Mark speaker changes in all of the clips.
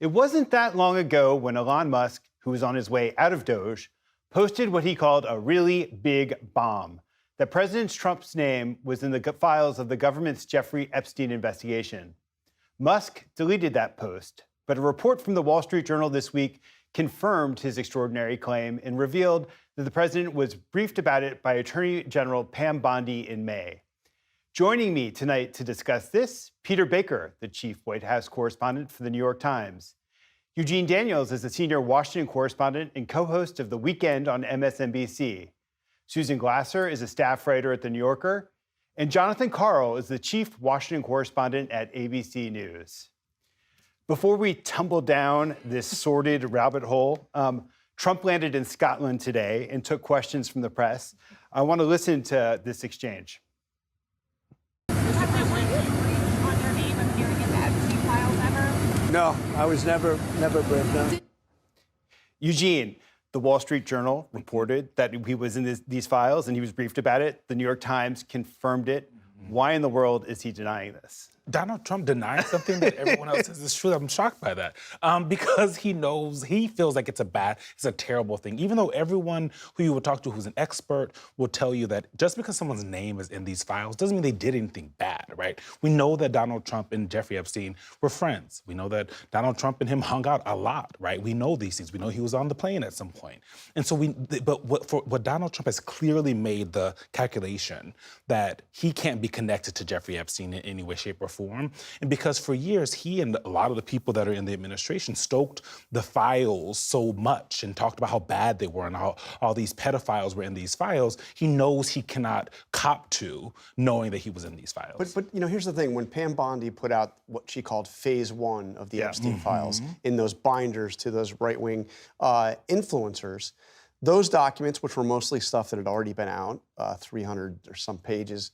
Speaker 1: It wasn't that long ago when Elon Musk, who was on his way out of DOGE, posted what he called a really big bomb, that President Trump's name was in the files of the government's Jeffrey Epstein investigation. Musk deleted that post, but a report from the Wall Street Journal this week confirmed his extraordinary claim and revealed that the president was briefed about it by Attorney General Pam Bondi in May. Joining me tonight to discuss this, Peter Baker, the chief White House correspondent for the New York Times. Eugene Daniels is a senior Washington correspondent and co-host of The Weekend on MSNBC. Susan Glasser is a staff writer at The New Yorker. And Jonathan Karl is the chief Washington correspondent at ABC News. Before we tumble down this sordid rabbit hole, Trump landed in Scotland today and took questions from the press. I want to listen to this exchange.
Speaker 2: No, I was never briefed. No.
Speaker 1: Eugene, the Wall Street Journal reported that he was in these files and he was briefed about it. The New York Times confirmed it. Why in the world is he denying this?
Speaker 3: Donald Trump denying something that everyone else says is true. I'm shocked by that. Because he feels like it's a terrible thing. Even though everyone who you would talk to who's an expert will tell you that just because someone's name is in these files doesn't mean they did anything bad, right? We know that Donald Trump and Jeffrey Epstein were friends. We know that Donald Trump and him hung out a lot, right? We know these things. We know he was on the plane at some point. And so what Donald Trump has clearly made the calculation that he can't be connected to Jeffrey Epstein in any way, shape, or form. And because for years, he and a lot of the people that are in the administration stoked the files so much and talked about how bad they were and how all these pedophiles were in these files, he knows he cannot cop to knowing that he was in these files.
Speaker 2: But you know, here's the thing. When Pam Bondi put out what she called phase one of the Epstein files in those binders to those right-wing influencers, those documents, which were mostly stuff that had already been out, 300 or some pages,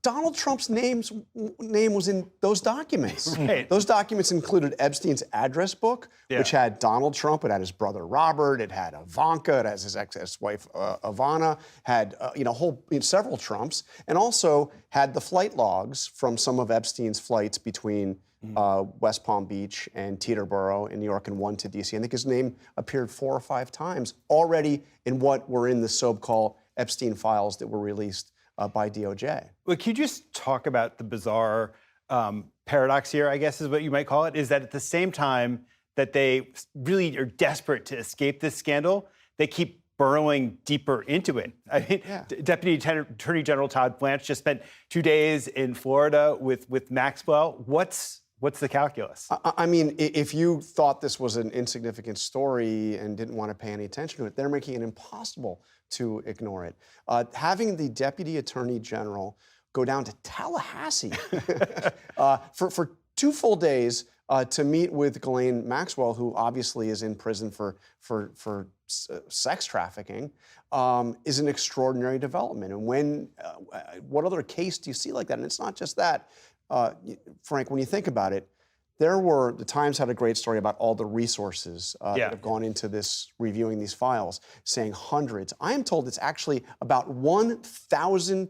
Speaker 2: Donald Trump's name was in those documents.
Speaker 1: Right.
Speaker 2: Those documents included Epstein's address book, which had Donald Trump, it had his brother Robert, it had Ivanka, it has his ex-wife Ivana, had several Trumps, and also had the flight logs from some of Epstein's flights between West Palm Beach and Teterboro in New York and one to D.C. I think his name appeared 4 or 5 times already in what were in the so-called Epstein files that were released by DOJ.
Speaker 1: Well, can you just talk about the bizarre paradox here, I guess is what you might call it, is that at the same time that they really are desperate to escape this scandal, they keep burrowing deeper into it. I mean, Deputy Attorney General Todd Blanche just spent 2 days in Florida with Maxwell. What's the calculus?
Speaker 2: I mean, if you thought this was an insignificant story and didn't want to pay any attention to it, they're making it impossible to ignore it. Having the Deputy Attorney General go down to Tallahassee for 2 full days to meet with Ghislaine Maxwell, who obviously is in prison for sex trafficking, is an extraordinary development. And what other case do you see like that? And it's not just that. Frank, when you think about it, the Times had a great story about all the resources that have gone into this, reviewing these files, saying hundreds. I am told it's actually about 1,000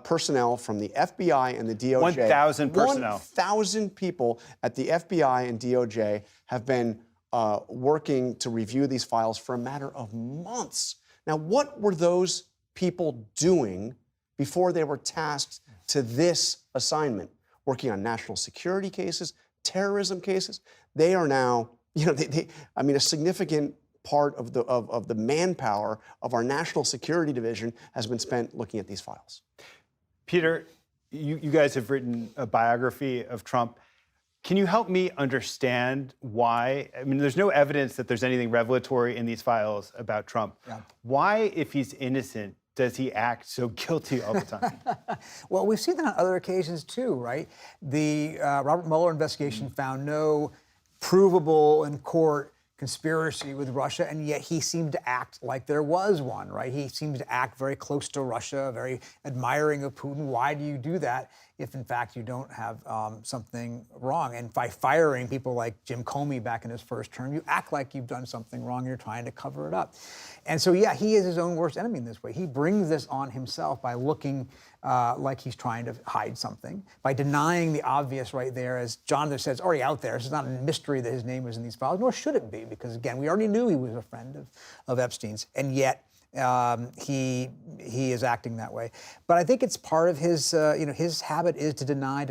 Speaker 2: personnel from the FBI and the DOJ.
Speaker 1: 1,000 personnel.
Speaker 2: 1,000 people at the FBI and DOJ have been working to review these files for a matter of months. Now, what were those people doing before they were tasked to this assignment? Working on national security cases, terrorism cases. They are now, a significant part of the manpower of our national security division has been spent looking at these files.
Speaker 1: Peter, you guys have written a biography of Trump. Can you help me understand why? I mean, there's no evidence that there's anything revelatory in these files about Trump. Yeah. Why, if he's innocent, does he act so guilty all the time?
Speaker 4: Well, we've seen that on other occasions too, right? The Robert Mueller investigation found no provable in court conspiracy with Russia, and yet he seemed to act like there was one, right? He seemed to act very close to Russia, very admiring of Putin. Why do you do that if in fact you don't have something wrong. And by firing people like Jim Comey back in his first term, you act like you've done something wrong. You're trying to cover it up. And so, yeah, he is his own worst enemy in this way. He brings this on himself by looking like he's trying to hide something, by denying the obvious right there. As Jonathan said, it's already out there. It's not a mystery that his name was in these files, nor should it be, because, again, we already knew he was a friend of Epstein's. And yet, he is acting that way. But I think it's part of his, his habit is to deny,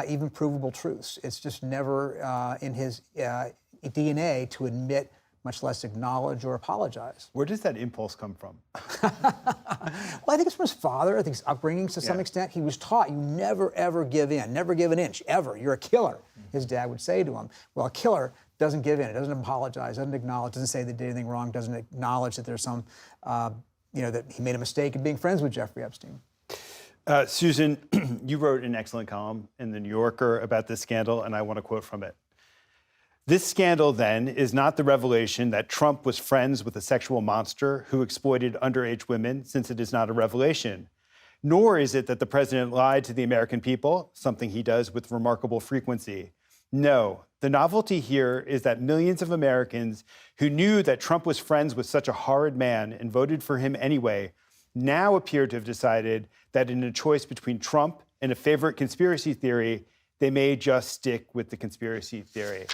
Speaker 4: even provable truths. It's just never in his DNA to admit, much less acknowledge or apologize.
Speaker 1: Where does that impulse come from?
Speaker 4: Well, I think it's from his father. I think his upbringing to some extent. He was taught, you never, ever give in. Never give an inch, ever. You're a killer, his dad would say to him. Well, a killer doesn't give in. It doesn't apologize, doesn't acknowledge, doesn't say they did anything wrong, doesn't acknowledge that there's some, that he made a mistake in being friends with Jeffrey Epstein.
Speaker 1: Susan, you wrote an excellent column in The New Yorker about this scandal, and I want to quote from it. This scandal, then, is not the revelation that Trump was friends with a sexual monster who exploited underage women, since it is not a revelation. Nor is it that the president lied to the American people, something he does with remarkable frequency. No, the novelty here is that millions of Americans who knew that Trump was friends with such a horrid man and voted for him anyway, now appear to have decided that in a choice between Trump and a favorite conspiracy theory, they may just stick with the conspiracy theory.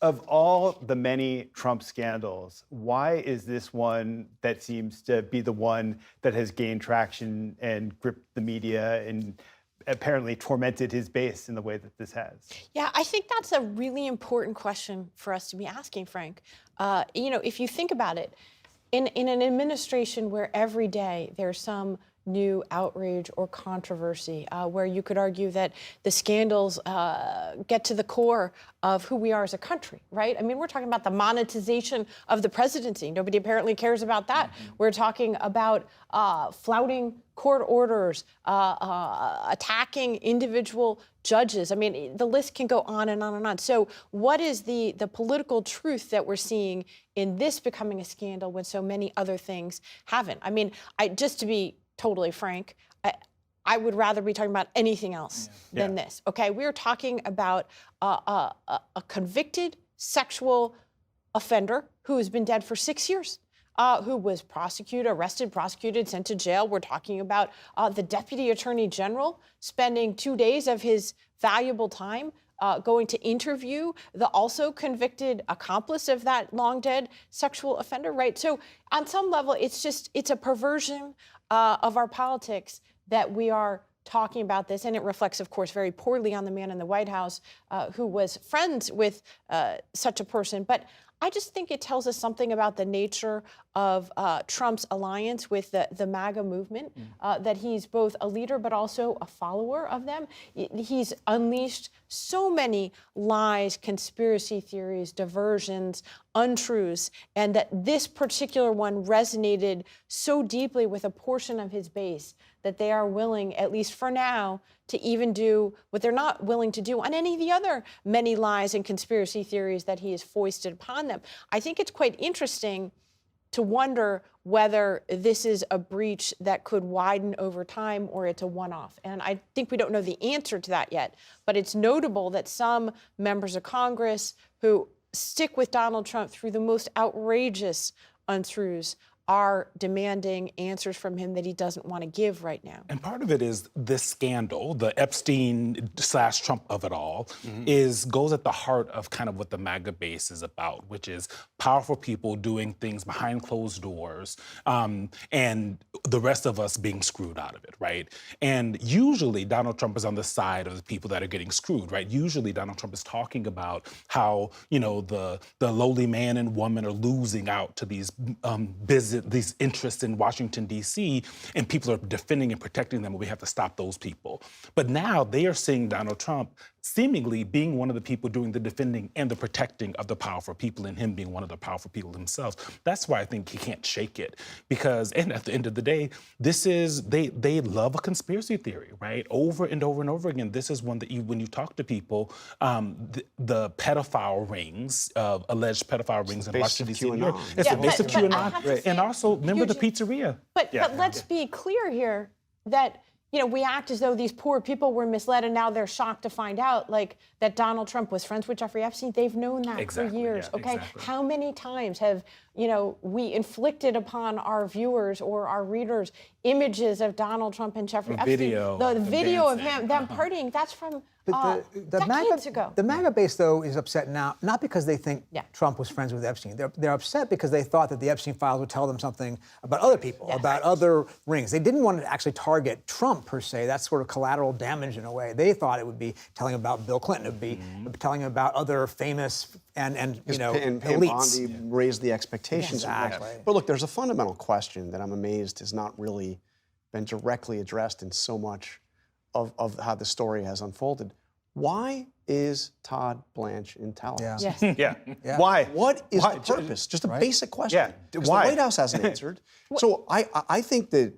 Speaker 1: Of all the many Trump scandals, why is this one that seems to be the one that has gained traction and gripped the media and apparently tormented his base in the way that this has?
Speaker 5: Yeah, I think that's a really important question for us to be asking, Frank. If you think about it, in an administration where every day there's some new outrage or controversy, where you could argue that the scandals get to the core of who we are as a country, right? I mean, we're talking about the monetization of the presidency. Nobody apparently cares about that. We're talking about flouting court orders, attacking individual judges. I mean, the list can go on and on and on. So what is the political truth that we're seeing in this becoming a scandal when so many other things haven't? I mean, just to be totally frank, I would rather be talking about anything else than this. Okay, we're talking about a convicted sexual offender who has been dead for 6 years, who was arrested, prosecuted, sent to jail. We're talking about the Deputy Attorney General spending 2 days of his valuable time going to interview the also convicted accomplice of that long dead sexual offender, right? So on some level, it's a perversion of our politics that we are talking about this, and it reflects, of course, very poorly on the man in the White House who was friends with such a person. But I just think it tells us something about the nature of Trump's alliance with the MAGA movement, that he's both a leader but also a follower of them. He's unleashed so many lies, conspiracy theories, diversions, untruths, and that this particular one resonated so deeply with a portion of his base that they are willing, at least for now, to even do what they're not willing to do on any of the other many lies and conspiracy theories that he has foisted upon them. I think it's quite interesting to wonder whether this is a breach that could widen over time or it's a one-off. And I think we don't know the answer to that yet, but it's notable that some members of Congress who stick with Donald Trump through the most outrageous untruths are demanding answers from him that he doesn't want to give right now.
Speaker 3: And part of it is this scandal, the Epstein/Trump of it all, goes at the heart of kind of what the MAGA base is about, which is powerful people doing things behind closed doors, and the rest of us being screwed out of it, right? And usually Donald Trump is on the side of the people that are getting screwed, right? Usually Donald Trump is talking about how, the lowly man and woman are losing out to these these interests in Washington, D.C., and people are defending and protecting them, and we have to stop those people. But now they are seeing Donald Trump seemingly being one of the people doing the defending and the protecting of the powerful people, and him being one of the powerful people themselves. That's why I think he can't shake it, because, and at the end of the day, they love a conspiracy theory, right? Over and over and over again. This is one that when you talk to people, the pedophile rings, alleged pedophile rings in Washington, D.C. New York. It's the base of QAnon. And also, remember the pizzeria.
Speaker 5: But let's be clear here that, we act as though these poor people were misled and now they're shocked to find out like that Donald Trump was friends with Jeffrey Epstein. They've known that
Speaker 3: Exactly,
Speaker 5: for years.
Speaker 3: yeah,
Speaker 5: Okay,
Speaker 3: exactly.
Speaker 5: how many times have we inflicted upon our viewers or our readers images of Donald Trump and Jeffrey Epstein?
Speaker 3: Video
Speaker 5: The
Speaker 3: of them
Speaker 5: video of
Speaker 3: dancing.
Speaker 5: them partying. That's from
Speaker 4: But
Speaker 5: decades ago.
Speaker 4: The MAGA base, though, is upset now, not because they think
Speaker 5: Yeah.
Speaker 4: Trump was friends with Epstein. They're upset because they thought that the Epstein files would tell them something about other people,
Speaker 5: Yes.
Speaker 4: about other rings. They didn't want to actually target Trump, per se. That's sort of collateral damage in a way. They thought it would be telling about Bill Clinton, it would be telling about other famous and
Speaker 2: And Pam
Speaker 4: elites.
Speaker 2: Bondi raised the expectations. of that.
Speaker 4: Exactly.
Speaker 2: But look, there's a fundamental question that I'm amazed has not really been directly addressed in so much of how the story has unfolded. Why is Todd Blanche in Tallahassee?
Speaker 5: Yes.
Speaker 1: Yeah. Why?
Speaker 2: What is
Speaker 1: Why?
Speaker 2: the purpose? Just a basic question.
Speaker 1: Yeah,
Speaker 2: Because
Speaker 1: why?
Speaker 2: the White House hasn't answered. So I think that,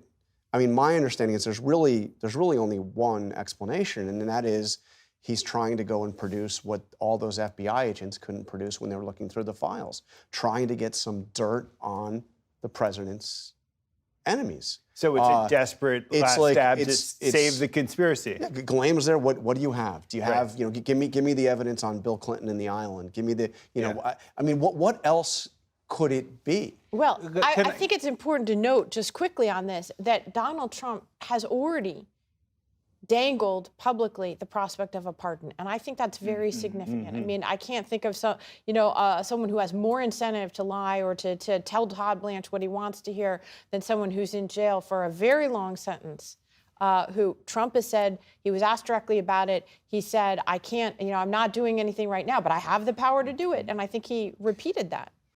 Speaker 2: my understanding is there's really only one explanation, and that is he's trying to go and produce what all those FBI agents couldn't produce when they were looking through the files, trying to get some dirt on the president's enemies.
Speaker 1: So it's a desperate
Speaker 2: it's
Speaker 1: last
Speaker 2: like-
Speaker 1: stab to
Speaker 2: it's-
Speaker 1: save the conspiracy.
Speaker 2: Yeah, Ghislaine was there. What do you have? Do you have, give me the evidence on Bill Clinton and the island. Give me the, what else could it be?
Speaker 5: Well, I
Speaker 1: Can I-
Speaker 5: think it's important to note just quickly on this that Donald Trump has already dangled publicly the prospect of a pardon, and I think that's very significant. I mean, I can't think of someone who has more incentive to lie or to tell Todd Blanche what he wants to hear than someone who's in jail for a very long sentence. Who Trump has said, he was asked directly about it. He said, I can't, I'm not doing anything right now, but I have the power to do it. And I think he repeated that.